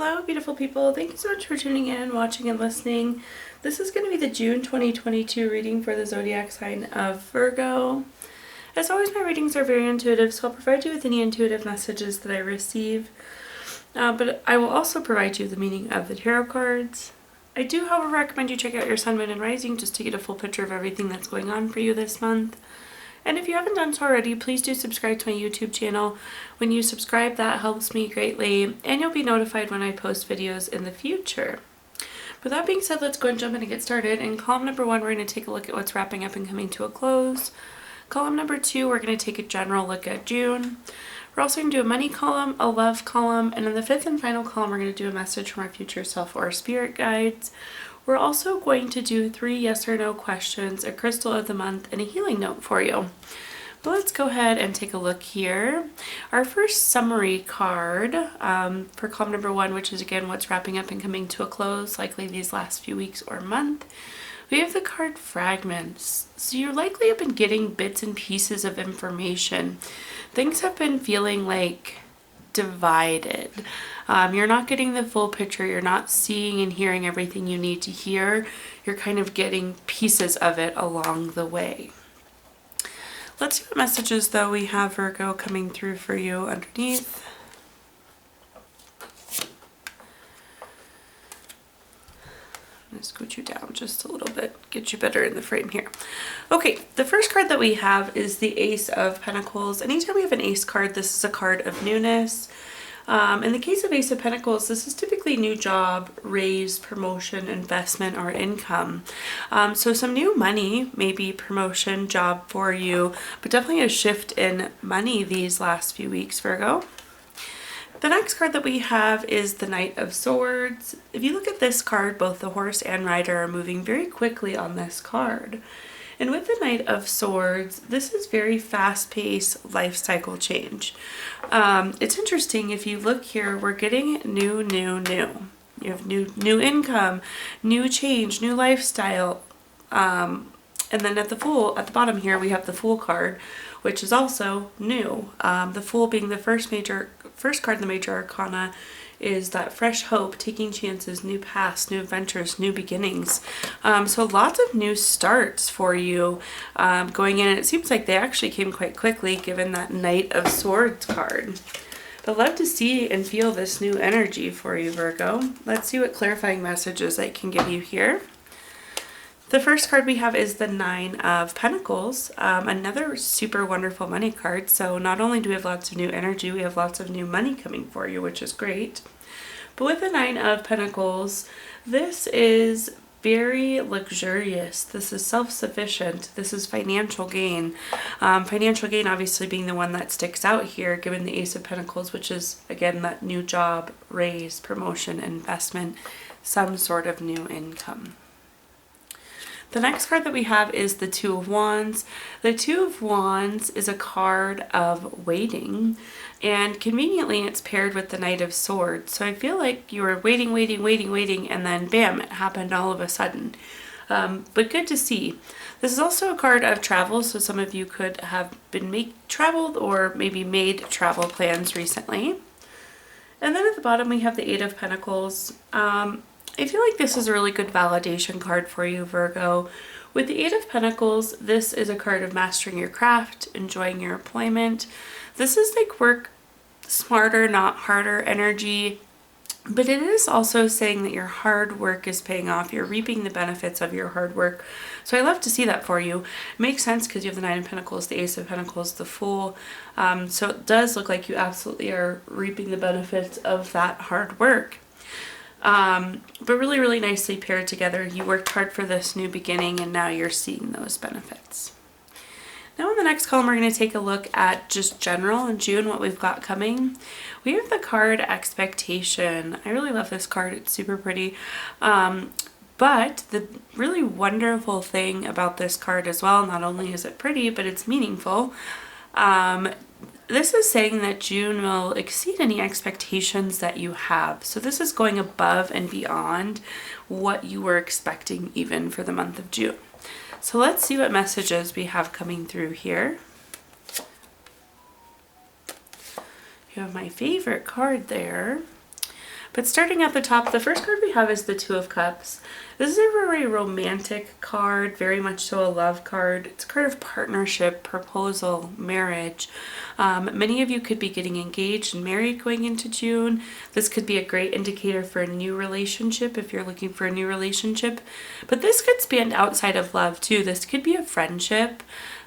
Hello, beautiful people. Thank you so much for tuning in, watching, and listening. This is going to be the June 2022 reading for the zodiac sign of Virgo. As always, my readings are very intuitive, so I'll provide you with any intuitive messages that I receive. But I will also provide you the meaning of the tarot cards. I do, however, recommend you check out your sun, moon, and rising just to get a full picture of everything that's going on for you this month. And if you haven't done so already, please do subscribe to my YouTube channel. When you subscribe, that helps me greatly, and you'll be notified when I post videos in the future. With that being said, let's go and jump in and get started. In column number 1, we're going to take a look at what's wrapping up and coming to a close. Column number 2, we're going to take a general look at June. We're also going to do a money column, a love column, and in the 5th and final column, we're going to do a message from our future self or spirit guides. We're also going to do 3 yes or no questions, a crystal of the month, and a healing note for you. But let's go ahead and take a look here. Our first summary card for column number 1, which is again what's wrapping up and coming to a close, likely these last few weeks or month. We have the card fragments. So you likely have been getting bits and pieces of information. Things have been feeling like divided. You're not getting the full picture. You're not seeing and hearing everything you need to hear. You're kind of getting pieces of it along the way. Let's see what messages though we have, Virgo, coming through for you underneath. I'm going to scoot you down just a little bit, get you better in the frame here. Okay, the first card that we have is the Ace of Pentacles. Anytime we have an Ace card, this is a card of newness. In the case of Ace of Pentacles, this is typically new job, raise, promotion, investment, or income. So some new money, maybe promotion, job for you, but definitely a shift in money these last few weeks, Virgo. The next card that we have is the Knight of Swords. If you look at this card, both the horse and rider are moving very quickly on this card. And with the Knight of Swords, this is very fast-paced life cycle change. It's interesting, if you look here, we're getting new. You have new income, new change, new lifestyle. And then at the bottom here, we have the Fool card, which is also new. The Fool being the first card in the major arcana, is that fresh hope, taking chances, new paths, new adventures, new beginnings. So lots of new starts for you going in. And it seems like they actually came quite quickly given that Knight of Swords card. But love to see and feel this new energy for you, Virgo. Let's see what clarifying messages I can give you here. The first card we have is the Nine of Pentacles, another super wonderful money card. So not only do we have lots of new energy, we have lots of new money coming for you, which is great. But with the Nine of Pentacles, this is very luxurious. This is self-sufficient. This is financial gain. Financial gain obviously being the one that sticks out here, given the Ace of Pentacles, which is, again, that new job, raise, promotion, investment, some sort of new income. The next card that we have is the Two of Wands. The Two of Wands is a card of waiting, and conveniently it's paired with the Knight of Swords. So I feel like you were waiting, and then bam, it happened all of a sudden. But good to see. This is also a card of travel, so some of you could have been traveled or maybe made travel plans recently. And then at the bottom we have the Eight of Pentacles. I feel like this is a really good validation card for you, Virgo. With the Eight of Pentacles, this is a card of mastering your craft, enjoying your employment. This is like work smarter, not harder energy. But it is also saying that your hard work is paying off. You're reaping the benefits of your hard work. So I love to see that for you. It makes sense because you have the Nine of Pentacles, the Ace of Pentacles, the Fool. So it does look like you absolutely are reaping the benefits of that hard work. But really, really nicely paired together. You worked hard for this new beginning and now you're seeing those benefits. Now in the next column, we're going to take a look at just general in June, what we've got coming. We have the card Expectation. I really love this card. It's super pretty. But the really wonderful thing about this card as well, not only is it pretty, but it's meaningful. This is saying that June will exceed any expectations that you have. So this is going above and beyond what you were expecting even for the month of June. So let's see what messages we have coming through here. You have my favorite card there. But starting at the top, the first card we have is the Two of Cups. This is a very romantic card, very much so a love card. It's a card of partnership, proposal, marriage. Many of you could be getting engaged and married going into June. This could be a great indicator for a new relationship if you're looking for a new relationship. But this could span outside of love too. This could be a friendship.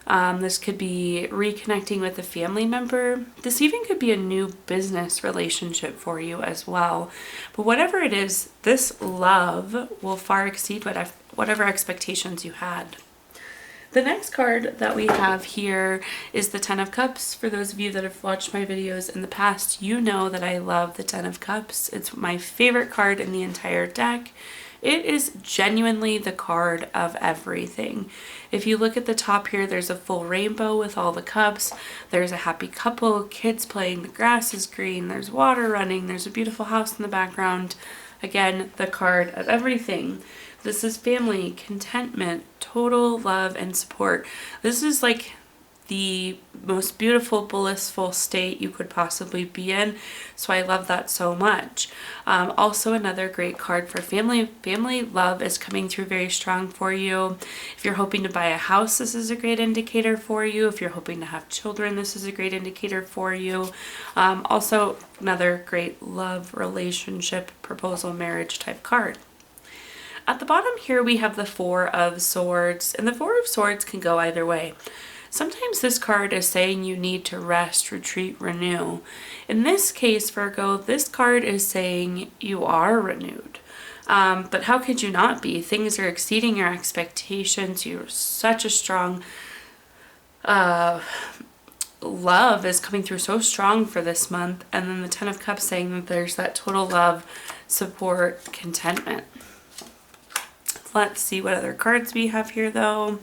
This could be reconnecting with a family member. This even could be a new business relationship for you as well. But whatever it is, this love will far exceed whatever expectations you had. The next card that we have here is the Ten of Cups. For those of you that have watched my videos in the past, you know that I love the Ten of Cups. It's my favorite card in the entire deck. It is genuinely the card of everything. If you look at the top here, there's a full rainbow with all the cups. There's a happy couple, kids playing, the grass is green, there's water running, there's a beautiful house in the background. Again, the card of everything. This is family, contentment, total love and support. This is like the most beautiful, blissful state you could possibly be in. So I love that so much. Also another great card for family. Family love is coming through very strong for you. If you're hoping to buy a house, this is a great indicator for you. If you're hoping to have children, this is a great indicator for you. Also another great love, relationship, proposal, marriage type card. At the bottom here, we have the Four of Swords, and the Four of Swords can go either way. Sometimes this card is saying you need to rest, retreat, renew. In this case, Virgo, this card is saying you are renewed. But how could you not be? Things are exceeding your expectations. You're such a strong love is coming through so strong for this month. And then the Ten of Cups saying that there's that total love, support, contentment. Let's see what other cards we have here though.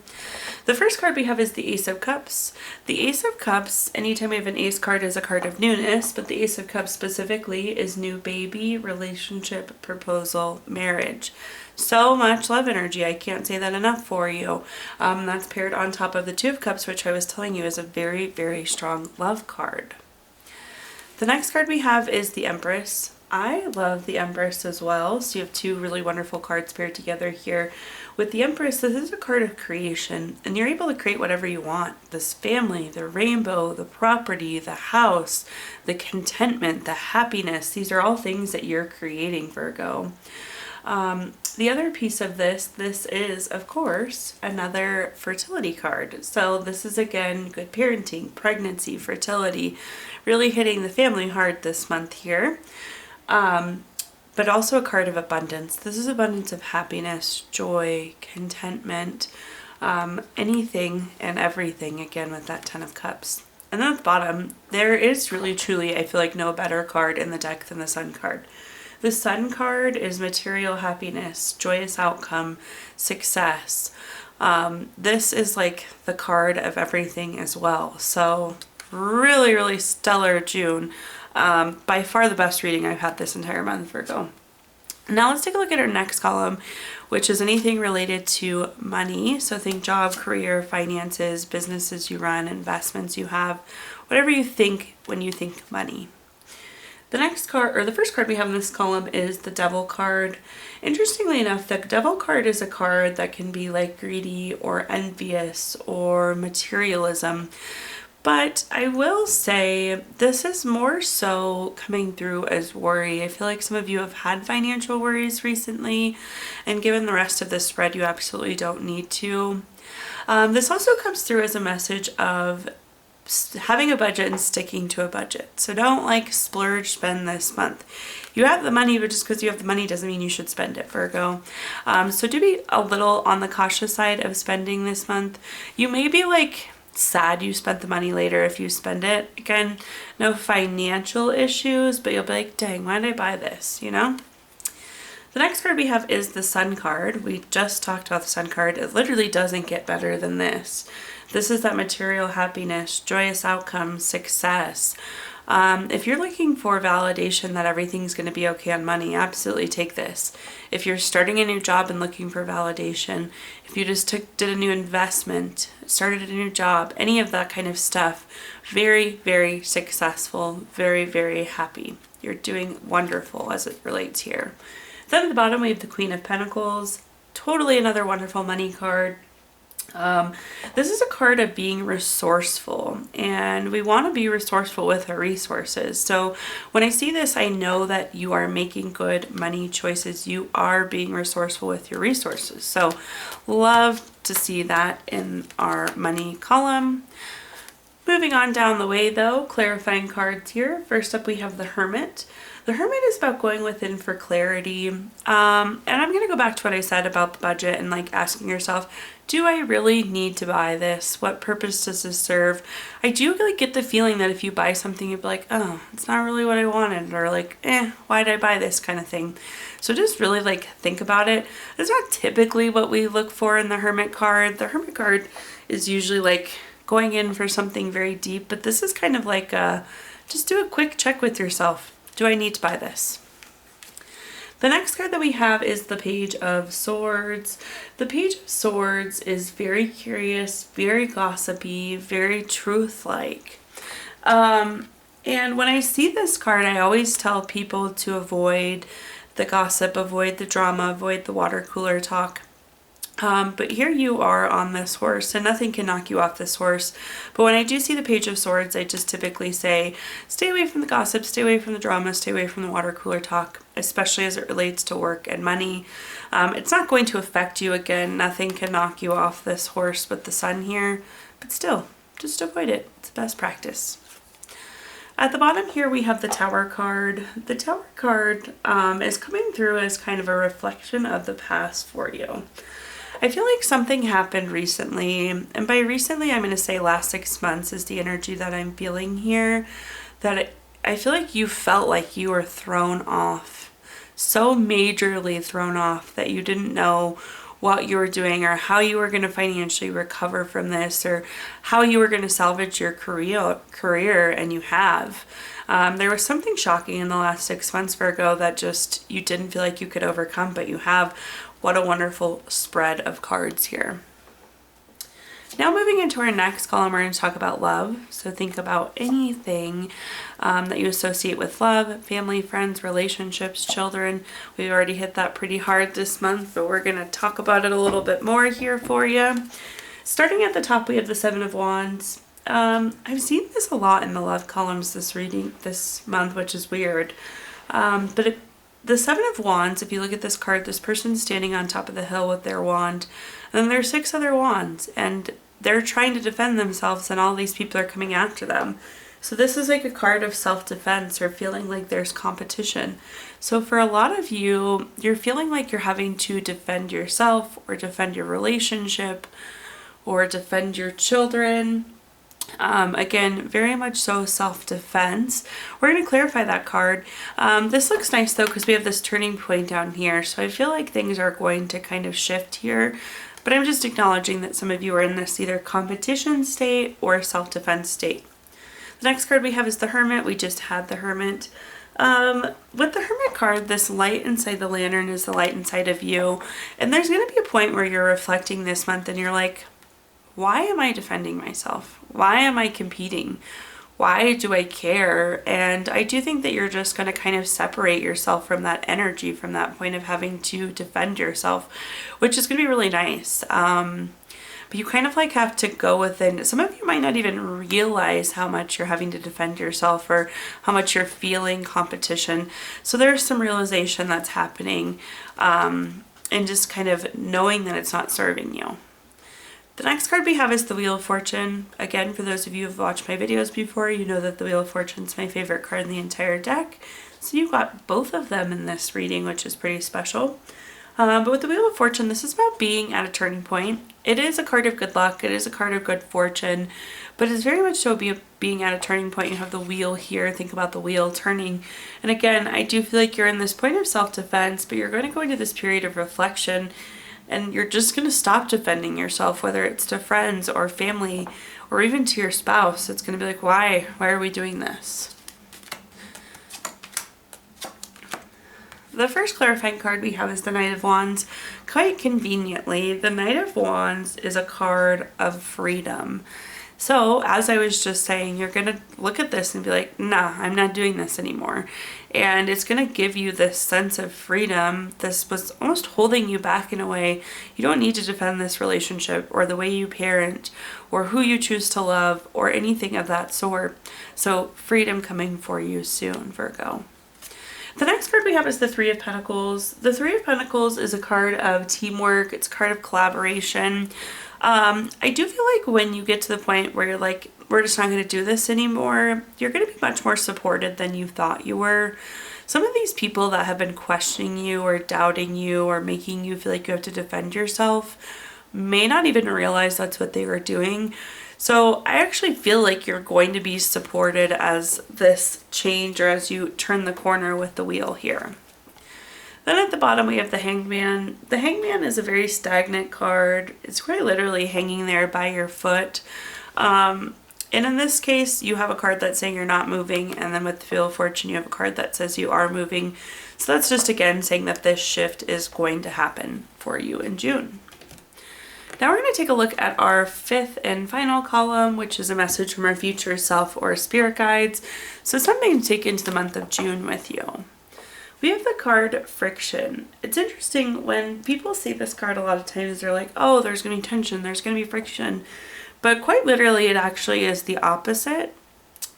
The first card we have is the Ace of Cups. The Ace of Cups, anytime we have an ace card, is a card of newness, but the Ace of Cups specifically is new baby, relationship, proposal, marriage. So much love energy. I can't say that enough for you. That's paired on top of the Two of Cups, which I was telling you is a very, very strong love card. The next card we have is the Empress. I love the Empress as well. So you have two really wonderful cards paired together here. With the Empress, this is a card of creation, and you're able to create whatever you want. This family, the rainbow, the property, the house, the contentment, the happiness. These are all things that you're creating, Virgo. The other piece of this is, of course, another fertility card. So this is, again, good parenting, pregnancy, fertility, really hitting the family hard this month here. But also a card of abundance. This is abundance of happiness, joy, contentment, anything and everything, again, with that Ten of Cups. And then at the bottom, there is really, truly, I feel like no better card in the deck than the Sun card. The Sun card is material happiness, joyous outcome, success. This is like the card of everything as well. So really, really stellar June. By far the best reading I've had this entire month, Virgo. Now let's take a look at our next column, which is anything related to money. So think job, career, finances, businesses you run, investments you have, whatever you think when you think money. The next card, or the first card we have in this column, is the Devil card. Interestingly enough, the Devil card is a card that can be like greedy or envious or materialism. But I will say this is more so coming through as worry. I feel like some of you have had financial worries recently, and given the rest of this spread, you absolutely don't need to. This also comes through as a message of having a budget and sticking to a budget. So don't like splurge, spend this month. You have the money, but just because you have the money doesn't mean you should spend it, Virgo. So do be a little on the cautious side of spending this month. You may be like sad you spent the money later if you spend it. Again, no financial issues, but you'll be like, dang, why did I buy this, you know? The next card we have is the Sun card. We just talked about the Sun card. It literally doesn't get better than this. This is that material happiness, joyous outcome, success. If you're looking for validation that everything's going to be okay on money, absolutely take this. If you're starting a new job and looking for validation, if you just did a new investment, started a new job, any of that kind of stuff, very, very successful, very, very happy. You're doing wonderful as it relates here. Then at the bottom, we have the Queen of Pentacles. Totally another wonderful money card. This is a card of being resourceful, and we want to be resourceful with our resources. So when I see this, I know that you are making good money choices. You are being resourceful with your resources. So love to see that in our money column. Moving on down the way though, clarifying cards here. First up, we have the Hermit. The Hermit is about going within for clarity. And I'm going to go back to what I said about the budget and like asking yourself, do I really need to buy this? What purpose does this serve? I do like get the feeling that if you buy something, you'd be like, oh, it's not really what I wanted, or like, why did I buy this kind of thing? So just really like think about it. It's not typically what we look for in the Hermit card. The Hermit card is usually like going in for something very deep, but this is kind of like just do a quick check with yourself. Do I need to buy this? The next card that we have is the Page of Swords. The Page of Swords is very curious, very gossipy, very truth-like. And when I see this card, I always tell people to avoid the gossip, avoid the drama, avoid the water cooler talk. But here you are on this horse, and nothing can knock you off this horse. But when I do see the Page of Swords, I just typically say, stay away from the gossip, stay away from the drama, stay away from the water cooler talk, especially as it relates to work and money. It's not going to affect you. Again, nothing can knock you off this horse with the sun here, but still, just avoid it. It's best practice. At the bottom here, we have the Tower card. The Tower card is coming through as kind of a reflection of the past for you. I feel like something happened recently, and by recently I'm going to say last 6 months is the energy that I'm feeling here, that I feel like you felt like you were thrown off, so majorly thrown off that you didn't know what you were doing or how you were going to financially recover from this or how you were going to salvage your career, and you have. There was something shocking in the last 6 months, Virgo, that just you didn't feel like you could overcome, but you have. What a wonderful spread of cards here. Now moving into our next column, we're going to talk about love. So think about anything that you associate with love, family, friends, relationships, children. We've already hit that pretty hard this month, but we're going to talk about it a little bit more here for you. Starting at the top, we have the Seven of Wands. I've seen this a lot in the love columns this month, which is weird. The Seven of Wands, if you look at this card, this person's standing on top of the hill with their wand, and then there's 6 other wands, and they're trying to defend themselves, and all these people are coming after them. So this is like a card of self-defense or feeling like there's competition. So for a lot of you, you're feeling like you're having to defend yourself or defend your relationship or defend your children. Again, very much so self-defense. We're going to clarify that card. This looks nice though because we have this turning point down here. So I feel like things are going to kind of shift here. But I'm just acknowledging that some of you are in this either competition state or self-defense state. The next card we have is the Hermit. We just had the Hermit. With the Hermit card, this light inside the lantern is the light inside of you. And there's going to be a point where you're reflecting this month and you're like, why am I defending myself? Why am I competing? Why do I care? And I do think that you're just going to kind of separate yourself from that energy, from that point of having to defend yourself, which is going to be really nice. But you kind of like have to go within. Some of you might not even realize how much you're having to defend yourself or how much you're feeling competition. So there's some realization that's happening, and just kind of knowing that it's not serving you. The next card we have is the Wheel of Fortune. Again, for those of you who have watched my videos before, you know that the Wheel of Fortune is my favorite card in the entire deck. So you got both of them in this reading, which is pretty special. But with the Wheel of Fortune, this is about being at a turning point. It is a card of good luck. It is a card of good fortune. But it's very much so being at a turning point. You have the wheel here. Think about the wheel turning. And again, I do feel like you're in this point of self-defense, but you're going to go into this period of reflection. And you're just going to stop defending yourself, whether it's to friends or family or even to your spouse. It's going to be like, why? Why are we doing this? The first clarifying card we have is the Knight of Wands. Quite conveniently, the Knight of Wands is a card of freedom. So as I was just saying, you're going to look at this and be like, nah, I'm not doing this anymore. And it's going to give you this sense of freedom. This was almost holding you back in a way. You don't need to defend this relationship or the way you parent or who you choose to love or anything of that sort. So freedom coming for you soon, Virgo. The next card we have is the Three of Pentacles. The Three of Pentacles is a card of teamwork. It's a card of collaboration. I do feel like when you get to the point where you're like, we're just not going to do this anymore, you're going to be much more supported than you thought you were. Some of these people that have been questioning you or doubting you or making you feel like you have to defend yourself may not even realize that's what they were doing. So I actually feel like you're going to be supported as this change or as you turn the corner with the wheel here. Then at the bottom we have the Hangman. The Hangman is a very stagnant card. It's quite literally hanging there by your foot. And in this case, you have a card that's saying you're not moving, and then with the Wheel of Fortune, you have a card that says you are moving. So that's just again saying that this shift is going to happen for you in June. Now we're going to take a look at our fifth and final column, which is a message from our future self or spirit guides. So something to take into the month of June with you. We have the card Friction. It's interesting when people see this card a lot of times, they're like, oh, there's going to be tension, there's going to be friction. But quite literally, it actually is the opposite.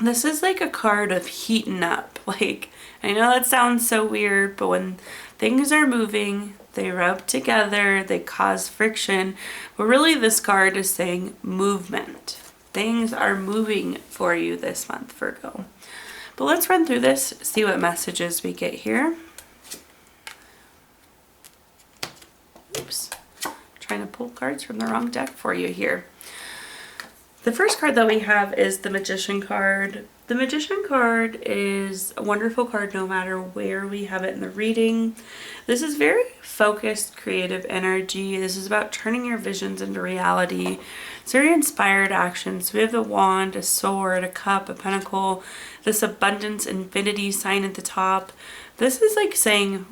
This is like a card of heating up. Like, I know that sounds so weird, but when things are moving, they rub together, they cause friction. But really, this card is saying movement. Things are moving for you this month, Virgo. But let's run through this, see what messages we get here. Oops, trying to pull cards from the wrong deck for you here. The first card that we have is the Magician card. The Magician card is a wonderful card no matter where we have it in the reading. This is very focused, creative energy. This is about turning your visions into reality. It's very inspired action. So we have the wand, a sword, a cup, a pentacle, this abundance, infinity sign at the top. This is like saying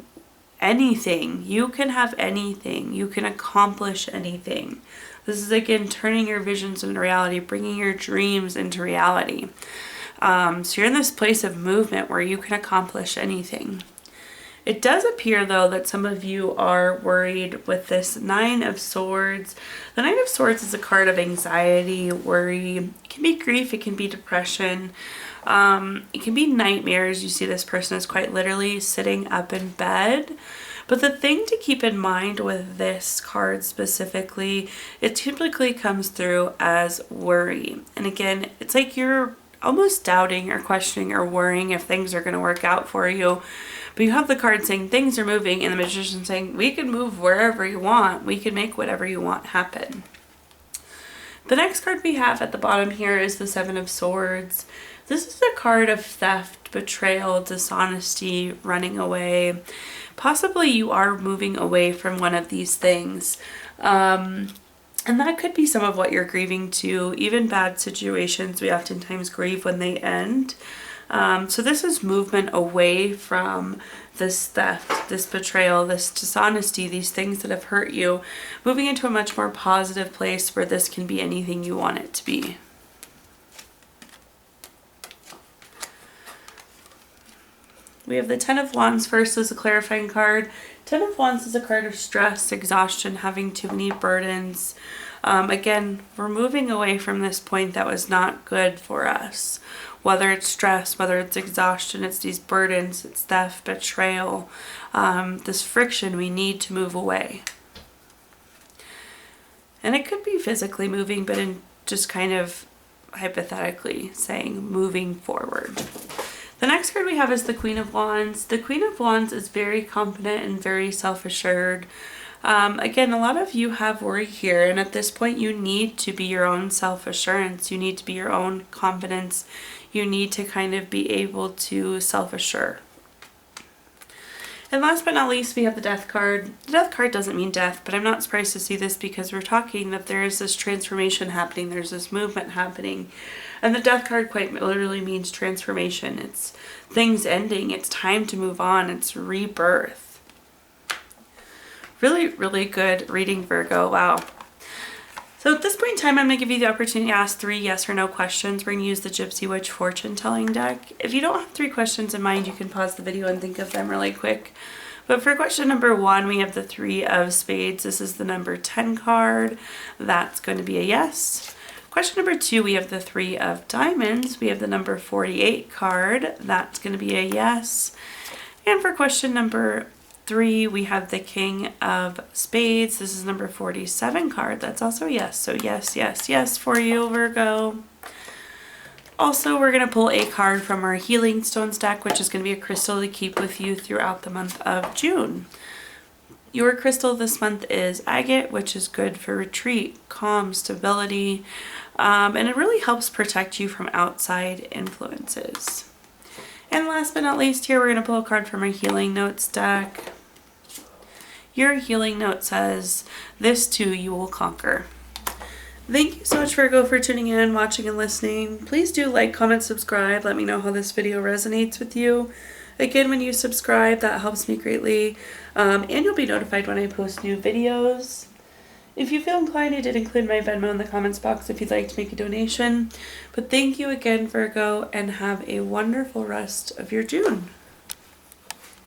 anything. You can have anything. You can accomplish anything. This is again turning your visions into reality, bringing your dreams into reality. So you're in this place of movement where you can accomplish anything. It does appear though that some of you are worried with this Nine of Swords. The Nine of Swords is a card of anxiety, worry. It can be grief, it can be depression. It can be nightmares. You see this person is quite literally sitting up in bed. But the thing to keep in mind with this card specifically, it typically comes through as worry. And again, it's like you're almost doubting or questioning or worrying if things are going to work out for you. But you have the card saying things are moving and the Magician saying we can move wherever you want. We can make whatever you want happen. The next card we have at the bottom here is the Seven of Swords. This is a card of theft, betrayal, dishonesty, running away. Possibly you are moving away from one of these things. And that could be some of what you're grieving too. Even bad situations, we oftentimes grieve when they end. So this is movement away from this theft, this betrayal, this dishonesty, these things that have hurt you, moving into a much more positive place where this can be anything you want it to be. We have the Ten of Wands first as a clarifying card. Ten of Wands is a card of stress, exhaustion, having too many burdens. Again, we're moving away from this point that was not good for us. Whether it's stress, whether it's exhaustion, it's these burdens, it's theft, betrayal, this friction, we need to move away. And it could be physically moving, but in just kind of hypothetically saying moving forward. The next card we have is the Queen of Wands. The Queen of Wands is very confident and very self-assured. Again, a lot of you have worry here, and at this point you need to be your own self-assurance. You need to be your own confidence. You need to kind of be able to self-assure. And last but not least, we have the Death card. The Death card doesn't mean death, but I'm not surprised to see this because we're talking that there is this transformation happening. There's this movement happening. And the Death card quite literally means transformation. It's things ending. It's time to move on. It's rebirth. Really, really good reading, Virgo. Wow. So at this point in time, I'm going to give you the opportunity to ask 3 yes or no questions. We're going to use the Gypsy Witch fortune telling deck. If you don't have 3 questions in mind, you can pause the video and think of them really quick. But for question number 1, we have the 3 of spades. This is the number 10 card. That's going to be a yes. Question number 2, we have the 3 of diamonds. We have the number 48 card. That's going to be a yes. And for question number 3, we have the king of spades. This is number 47 card. That's also a yes. So yes, yes, yes for you, Virgo. Also, we're going to pull a card from our healing stones deck, which is going to be a crystal to keep with you throughout the month of June. Your crystal this month is agate, which is good for retreat, calm, stability, and it really helps protect you from outside influences. And last but not least, here we're going to pull a card from our healing notes deck. Your healing note says, "This too you will conquer." Thank you so much, Virgo, for tuning in, watching, and listening. Please do like, comment, subscribe. Let me know how this video resonates with you. Again, when you subscribe, that helps me greatly. And you'll be notified when I post new videos. If you feel inclined, I did include my Venmo in the comments box if you'd like to make a donation. But thank you again, Virgo, and have a wonderful rest of your June.